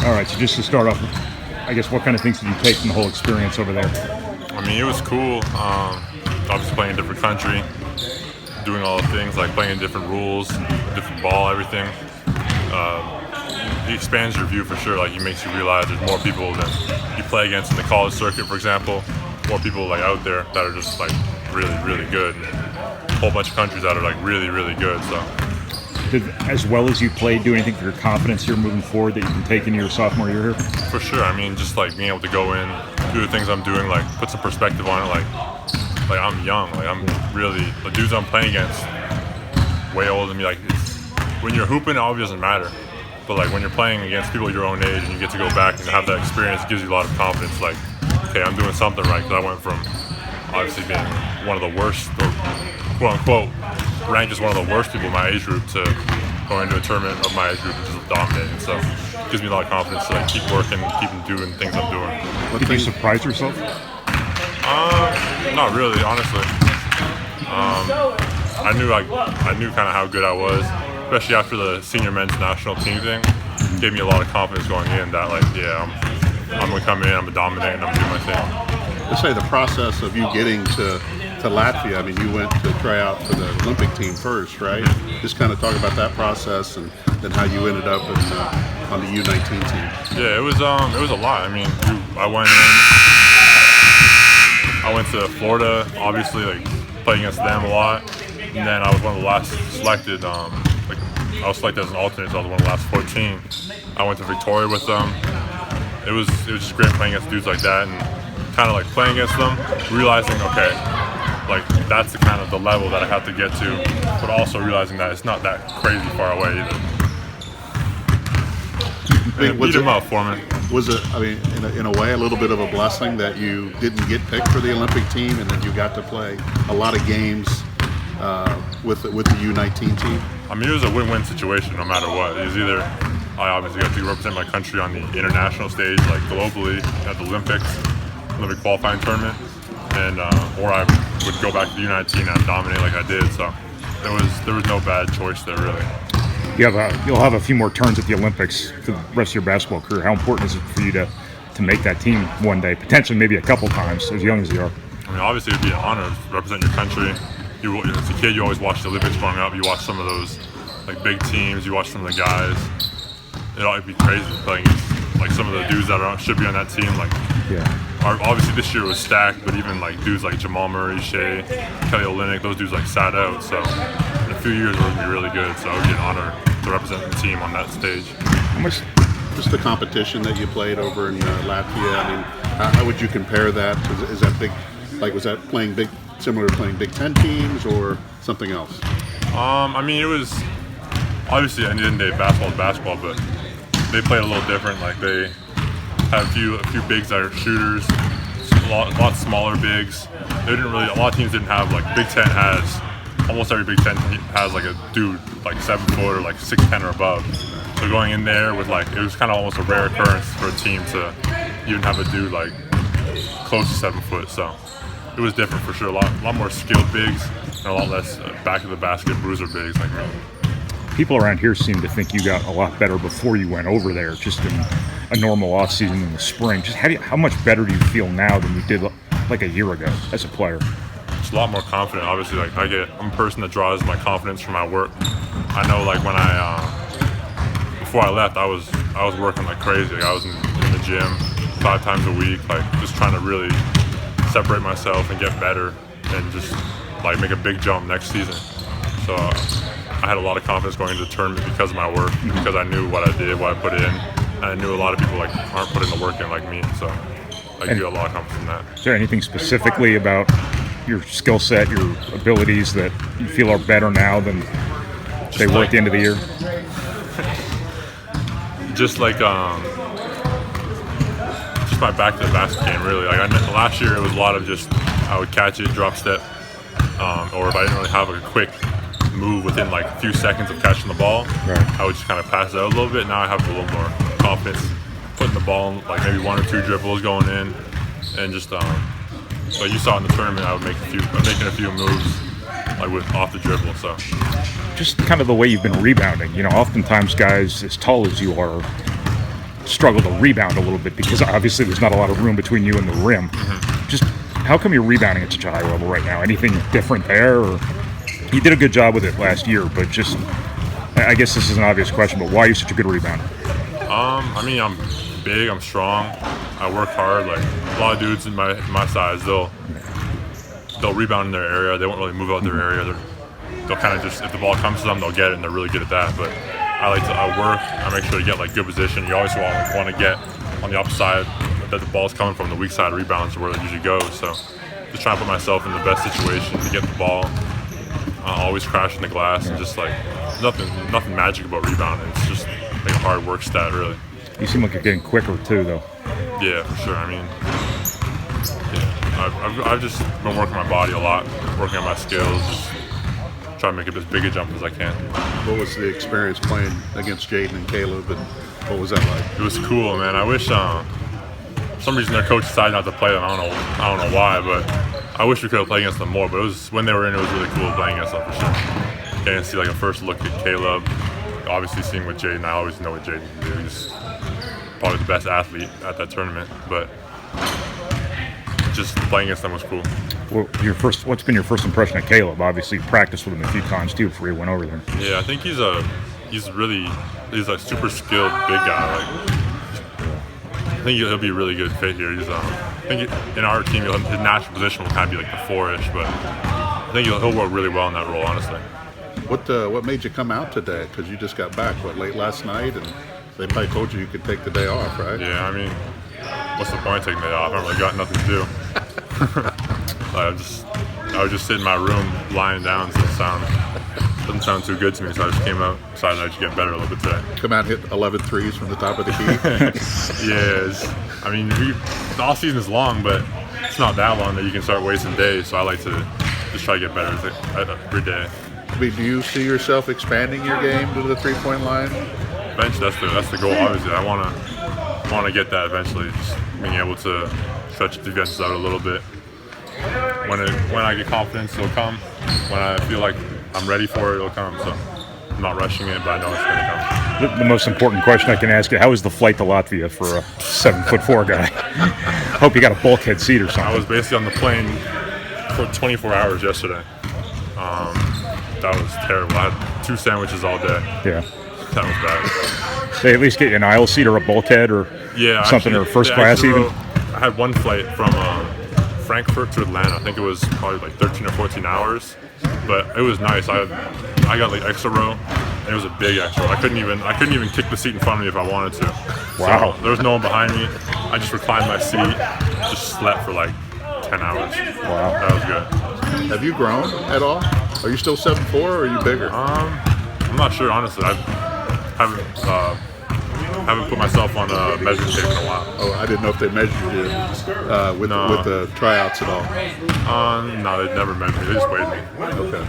All right, so just to start off, I guess what kind of things did you take from the whole experience over there? I mean, it was cool. Obviously playing in a different country, doing all the things like playing in different rules, different ball, everything. It expands your view for sure. Like, it makes you realize there's more people than you play against in the college circuit, for example. More people like out there that are just like really, really good. And a whole bunch of countries that are like really, really good. So. Did, as well as you played, do anything for your confidence here moving forward that you can take into your sophomore year here? For sure. I mean, just like being able to go in, do the things I'm doing, like put some perspective on it. Like I'm young. Like I'm really the dudes I'm playing against, way older than me. Like when you're hooping, it obviously doesn't matter. But like when you're playing against people your own age and you get to go back and have that experience, it gives you a lot of confidence. Like, okay, I'm doing something right, because I went from obviously being one of the worst, or quote unquote, ranked as one of the worst people in my age group, to going to a tournament of my age group and just dominating. So it gives me a lot of confidence to like keep working, keep doing things I'm doing. Did you surprise yourself? Not really, honestly. I knew kind of how good I was, especially after the senior men's national team thing. It gave me a lot of confidence going in that, like, yeah, I'm gonna come in, I'm gonna dominate, and I'm gonna do my thing. Let's say the process of you getting to Latvia. I mean, you went to try out for the Olympic team first, right? Just kind of talk about that process and then how you ended up on the U19 team. Yeah, it was a lot. I mean, I went to Florida, obviously, like playing against them a lot, and then I was one of the last selected. I was selected as an alternate, so I was one of the last 14. I went to Victoria with them. It was just great playing against dudes like that, and kind of like playing against them, realizing, okay, like that's the kind of the level that I have to get to, but also realizing that it's not that crazy far away either. And beat them up for me. Was it, I mean, in a way, a little bit of a blessing that you didn't get picked for the Olympic team, and then you got to play a lot of games with the U19 team? I mean, it was a win-win situation no matter what. It was either I obviously got to represent my country on the international stage, like globally at the Olympic qualifying tournament, and or I would go back to the U19 and dominate like I did. So there was no bad choice there, really. You'll have a few more turns at the Olympics for the rest of your basketball career. How important is it for you to make that team one day, potentially maybe a couple times, as young as you are? I mean, obviously it would be an honor to represent your country. As a kid, you always watch the Olympics growing up. You watch some of those like big teams. You watch some of the guys. It'd be crazy playing against like some of the dudes that should be on that team. Like, obviously this year was stacked, but even like dudes like Jamal Murray, Shea, Kelly Olynyk, those dudes like sat out. So in a few years, it would be really good. So it would be an honor to represent the team on that stage. How much, just the competition that you played over in Latvia? I mean, how would you compare that? Is that big? Like, was that similar to playing Big Ten teams or something else? I mean, it was obviously at the end of the day, basketball is basketball, but they played a little different. Like they had a few bigs that are shooters, a lot smaller bigs. They didn't really. A lot of teams didn't have like Big Ten has. Almost every Big Ten has like a dude like 7 foot or like 6'10" or above. So going in there with like, it was kind of almost a rare occurrence for a team to even have a dude like close to 7 foot. So it was different for sure. A lot more skilled bigs and a lot less back of the basket bruiser bigs like me. People around here seem to think you got a lot better before you went over there, just in a normal off season in the spring. Just how much better do you feel now than you did like a year ago as a player? It's a lot more confident. Obviously, like I'm a person that draws my confidence from my work. I know, like when before I left, I was working like crazy. Like, I was in the gym 5 times a week, like just trying to really separate myself and get better and just like make a big jump next season. So I had a lot of confidence going into the tournament because of my work, because I knew what I did, what I put in, and I knew a lot of people like aren't putting the work in like me. So I get a lot of confidence in that. Is there anything specifically about your skill set, your abilities that you feel are better now than they were at the end of the year? Just like just my back to the basket game, really. Like last year, it was a lot of just I would catch it, drop step, or if I didn't really have a quick move within like a few seconds of catching the ball, I would just kind of pass it out a little bit. Now I have a little more confidence putting the ball in, like maybe 1 or 2 dribbles going in, and just but you saw in the tournament, I'm making a few moves like off the dribble. So just kind of the way you've been rebounding. You know, oftentimes guys as tall as you are struggle to rebound a little bit because obviously there's not a lot of room between you and the rim. Just how come you're rebounding at such a high level right now? Anything different there? Or you did a good job with it last year, but just I guess this is an obvious question, but why are you such a good rebounder? I mean, I'm big, I'm strong, I work hard. Like a lot of dudes in my size, they'll rebound in their area. They won't really move out their area. They'll kind of just, if the ball comes to them, they'll get it, and they're really good at that. But I work. I make sure to get like good position. You always want to get on the opposite side that the ball's coming from. The weak side rebounds where it usually goes. So just trying to put myself in the best situation to get the ball. Always crashing the glass and just like nothing magic about rebounding. It's just like a hard work stat, really. You seem like you're getting quicker too, though. Yeah, for sure. I mean, yeah, I've just been working my body a lot, working on my skills, just trying to make it as big a jump as I can. What was the experience playing against Jaden and Caleb, and what was that like? It was cool, man. I wish for some reason their coach decided not to play them. I don't know why, but I wish we could have played against them more. But it was when they were in, it was really cool playing against them for sure. Getting to see like a first look at Caleb, obviously seeing what Jaden. I always know what Jaden can do. He's probably the best athlete at that tournament, but just playing against them was cool. Well, what's been your first impression of Caleb? Obviously, you practiced with him a few times too before you went over there. Yeah, I think he's a super skilled big guy. Like, I think he'll be a really good fit here. I think in our team, his natural position will kind of be like the 4-ish, but I think he'll work really well in that role, honestly. What made you come out today? Because you just got back late last night, and they probably told you could take the day off, right? Yeah, I mean, what's the point of taking the day off? I don't really got nothing to do. I was just sitting in my room, lying down, so it doesn't sound too good to me, so I just came out, decided I'd just get better a little bit today. Come out and hit 11 threes from the top of the key. Yeah, I mean, the off season is long, but it's not that long that you can start wasting days, so I like to just try to get better every day. I mean, do you see yourself expanding your game to the three-point line? Eventually, that's the goal, obviously. I want to get that eventually, just being able to stretch the defenses out a little bit. When I get confidence, it'll come. When I feel like I'm ready for it, it'll come. So I'm not rushing it, but I know it's going to come. The most important question I can ask you: how was the flight to Latvia for a 7'4" guy? Hope you got a bulkhead seat or something. I was basically on the plane for 24 hours yesterday. That was terrible. I had 2 sandwiches all day. Yeah. That was bad. They at least get you an aisle seat or a bulkhead or something, actually, or first class even? I had one flight from Frankfurt to Atlanta. I think it was probably like 13 or 14 hours, but it was nice. I got like extra row, and it was a big extra row. I couldn't even kick the seat in front of me if I wanted to. Wow. So there was no one behind me. I just reclined my seat, just slept for like 10 hours. Wow. That was good. Have you grown at all? Are you still 7'4", or are you bigger? I'm not sure, honestly. I haven't put myself on a measuring tape in a while. Oh, I didn't know if they measured you with the tryouts at all. No, they never measured me. They just weighed me. Okay.